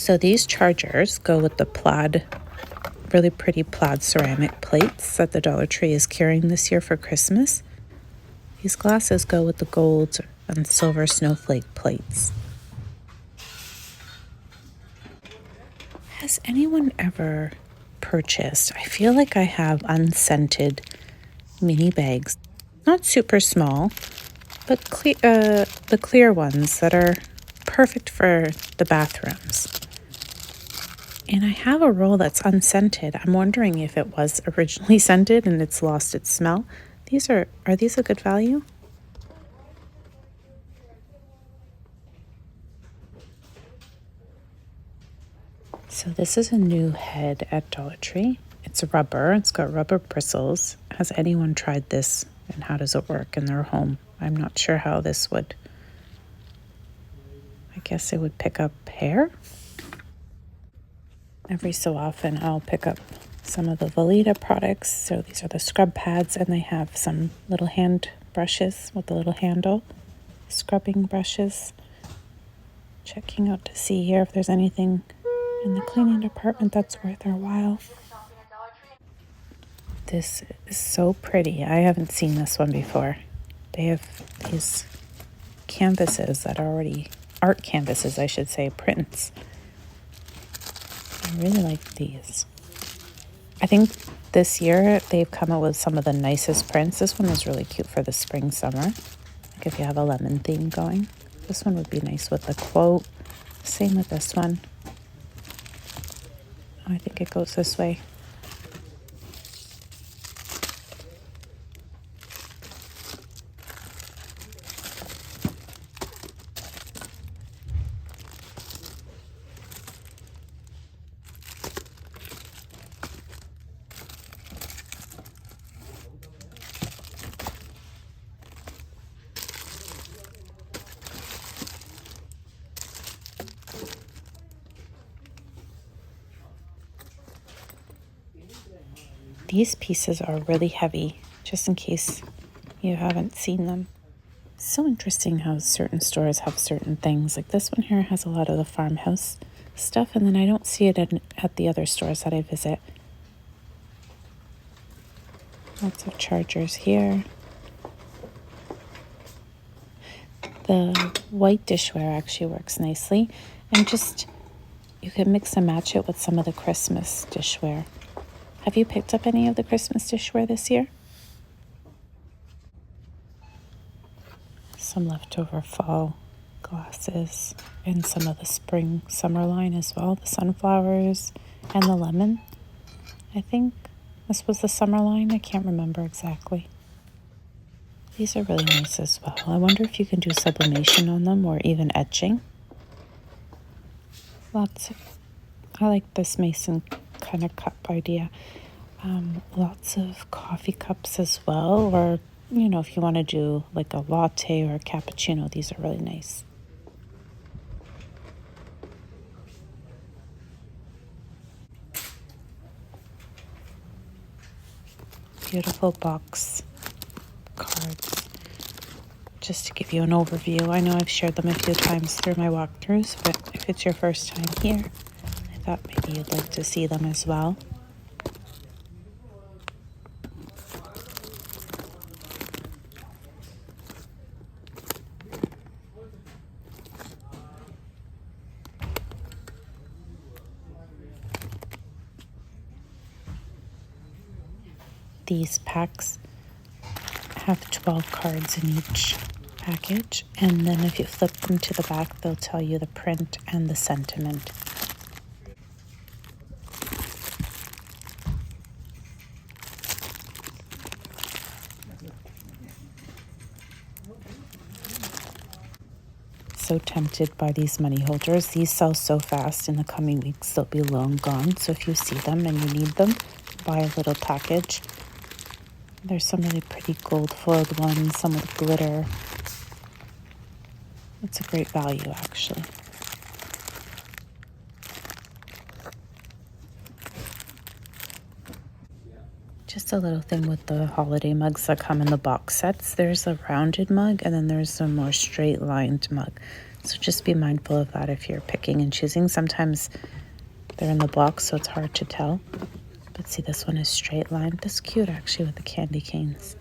So these chargers go with the plaid, really pretty plaid ceramic plates that the Dollar Tree is carrying this year for Christmas. These glasses go with the gold and silver snowflake plates. Has anyone ever purchased, I feel like I have unscented mini bags, not super small, but the clear ones that are perfect for the bathrooms. And I have a roll that's unscented. I'm wondering if it was originally scented and it's lost its smell. Are these a good value? So this is a new head at Dollar Tree. It's rubber. It's got rubber bristles. Has anyone tried this and how does it work in their home? I'm not sure how this would. I guess it would pick up hair. Every so often I'll pick up some of the Velita products. So these are the scrub pads and they have some little hand brushes with a little handle. Scrubbing brushes. Checking out to see here if there's anything in the cleaning department that's worth our while. This is so pretty. I haven't seen this one before. They have these canvases that are already, art canvases I should say, prints. I really like these. I think this year they've come out with some of the nicest prints. This one is really cute for the spring, summer. Like if you have a lemon theme going. This one would be nice with a quote. Same with this one. I think it goes this way. These pieces are really heavy, just in case you haven't seen them. It's so interesting how certain stores have certain things. Like this one here has a lot of the farmhouse stuff, and then I don't see it at the other stores that I visit. Lots of chargers here. The white dishware actually works nicely, and just you can mix and match it with some of the Christmas dishware. Have you picked up any of the Christmas dishware this year? Some leftover fall glasses and some of the spring summer line as well. The sunflowers and the lemon. I think this was the summer line. I can't remember exactly. These are really nice as well. I wonder if you can do sublimation on them or even etching. I like this mason kind of cup idea. Lots of coffee cups as well, or you know, if you want to do like a latte or a cappuccino, these are really nice. Beautiful box cards. Just to give you an overview, I know I've shared them a few times through my walkthroughs, but if it's your first time here, I thought maybe you'd like to see them as well. These packs have 12 cards in each package, and then if you flip them to the back, they'll tell you the print and the sentiment. So tempted by these money holders. These sell so fast. In the coming weeks they'll be long gone, so if you see them and you need them, buy a little package. There's some really pretty gold foiled ones, some with glitter. It's a great value, actually. Just a little thing with the holiday mugs that come in the box sets. There's a rounded mug and then there's a more straight lined mug. So just be mindful of that if you're picking and choosing. Sometimes they're in the box, so it's hard to tell. But see, this one is straight line. This is cute, actually, with the candy canes.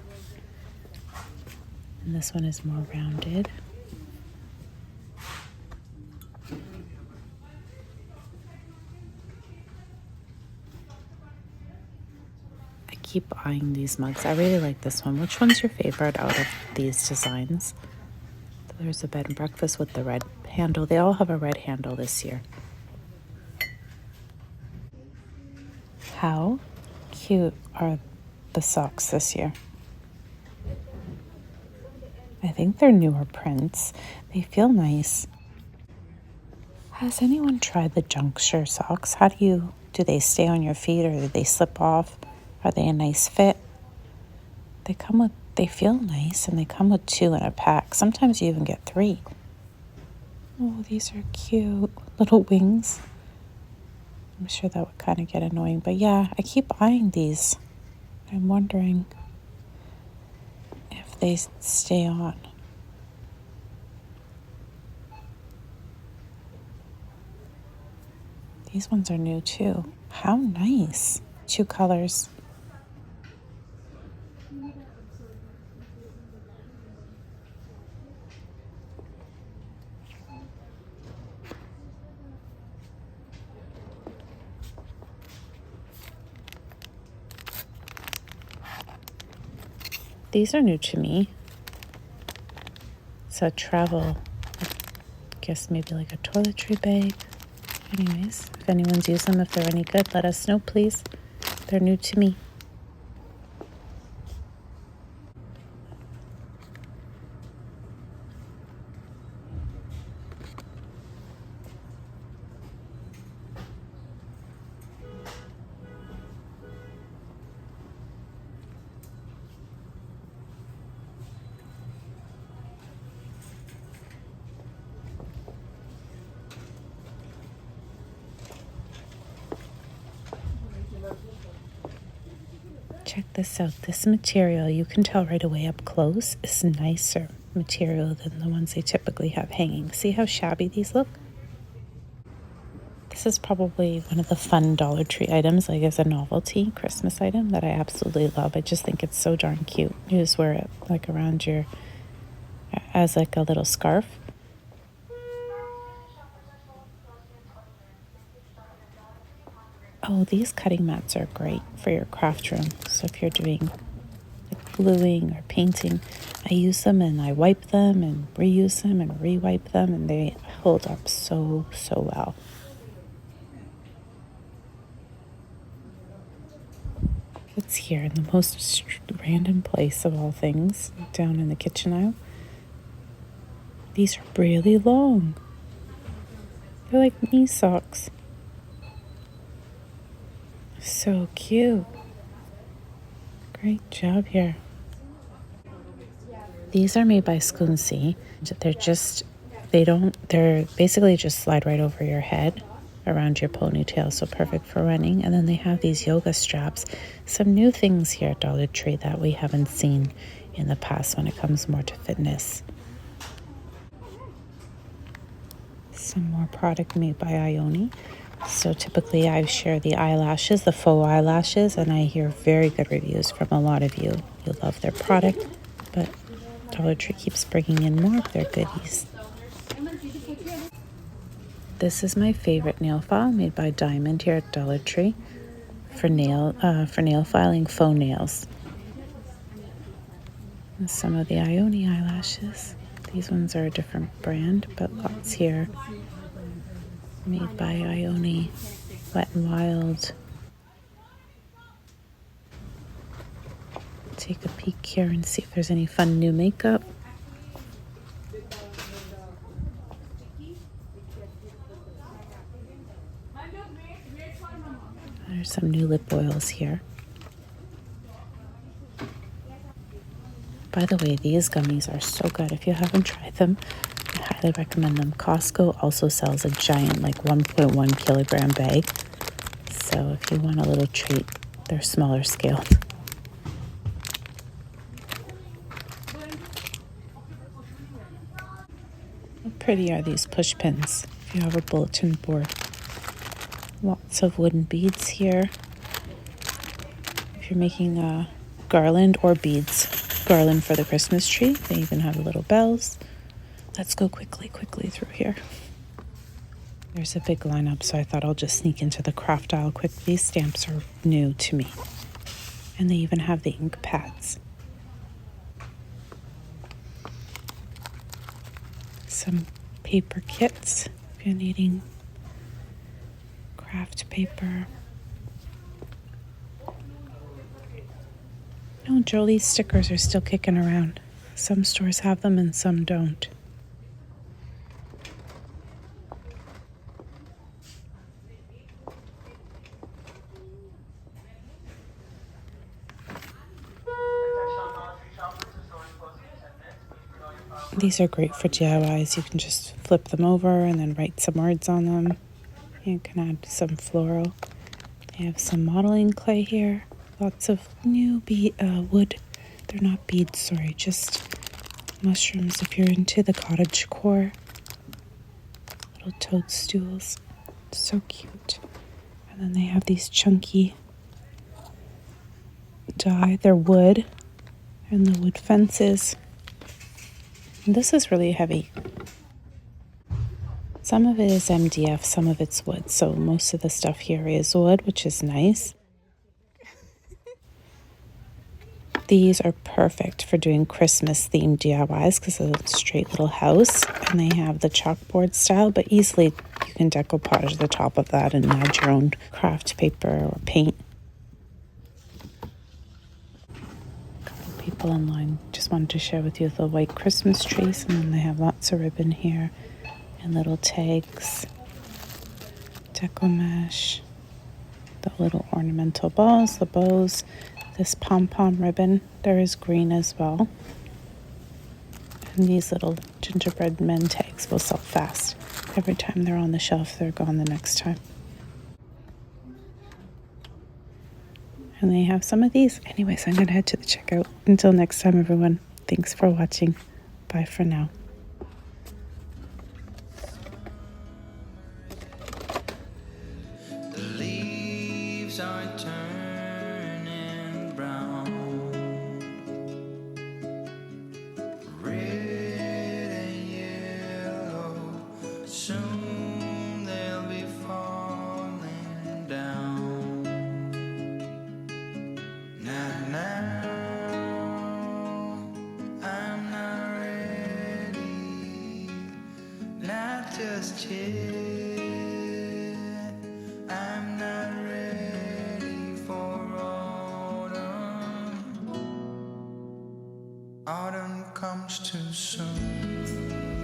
And this one is more rounded. I keep eyeing these mugs. I really like this one. Which one's your favorite out of these designs? There's a bed and breakfast with the red handle. They all have a red handle this year. How cute are the socks this year? I think they're newer prints. They feel nice. Has anyone tried the juncture socks? Do they stay on your feet or do they slip off? Are they a nice fit? They feel nice and they come with 2 in a pack. Sometimes you even get 3. Oh, these are cute. Little wings. I'm sure that would kind of get annoying, but yeah, I keep eyeing these. I'm wondering if they stay on. These ones are new too. How nice. 2 colors. These are new to me. It's a travel, I guess maybe like a toiletry bag. Anyways, if anyone's used them, if they're any good, let us know, please. They're new to me. Check this out. This material, you can tell right away up close, is nicer material than the ones they typically have hanging. See how shabby these look? This is probably one of the fun Dollar Tree items, like as a novelty Christmas item that I absolutely love. I just think it's so darn cute. You just wear it like around as like a little scarf. Oh, these cutting mats are great for your craft room. So if you're doing like gluing or painting, I use them and I wipe them and reuse them and re-wipe them, and they hold up so well. It's here in the most random place of all things, down in the kitchen aisle. These are really long. They're like knee socks. So cute. Great job here. These are made by Skunsi. They're basically just slide right over your head around your ponytail, so perfect for running. And then they have these yoga straps. Some new things here at Dollar Tree that we haven't seen in the past when it comes more to fitness. Some more product made by Ione. So typically I share the eyelashes, the faux eyelashes, and I hear very good reviews from a lot of you. You love their product, but Dollar Tree keeps bringing in more of their goodies. This is my favorite nail file made by Diamond here at Dollar Tree for nail filing faux nails. And some of the Ione eyelashes. These ones are a different brand, but lots here. Made by Ione, Wet n Wild. Take a peek here and see if there's any fun new makeup. There's some new lip oils here. By the way, these gummies are so good. If you haven't tried them, I highly recommend them. Costco also sells a giant, like 1.1 kilogram bag. So if you want a little treat, they're smaller scaled. pretty are these push pins if you have a bulletin board? Lots of wooden beads here. If you're making a garland or beads, garland for the Christmas tree, they even have little bells. Let's go quickly through here. There's a big lineup, so I thought I'll just sneak into the craft aisle quick. These stamps are new to me. And they even have the ink pads. Some paper kits if you're needing craft paper. No, Jolie's stickers are still kicking around. Some stores have them and some don't. These are great for DIYs. You can just flip them over and then write some words on them. You can add some floral. They have some modeling clay here. Lots of new wood. They're not beads, sorry, just mushrooms if you're into the cottage decor. Little toadstools. So cute. And then they have these chunky die. They're wood. And the wood fences. And this is really heavy. Some of it is MDF, some of it's wood. So most of the stuff here is wood, which is nice. These are perfect for doing Christmas themed DIYs because of the straight little house. And they have the chalkboard style, but easily you can decoupage the top of that and add your own craft paper or paint. A couple people online just wanted to share with you the white Christmas trees, and then they have lots of ribbon here and little tags, deco mesh, the little ornamental balls, the bows. This pom-pom ribbon, there is green as well. And these little gingerbread men tags will sell fast. Every time they're on the shelf, they're gone the next time. And they have some of these. Anyways, I'm going to head to the checkout. Until next time, everyone, thanks for watching. Bye for now. The leaves are turning brown, red and yellow, soon they'll be falling down. Now, I'm not ready, not just yet. I'm not ready for autumn. Autumn comes too soon.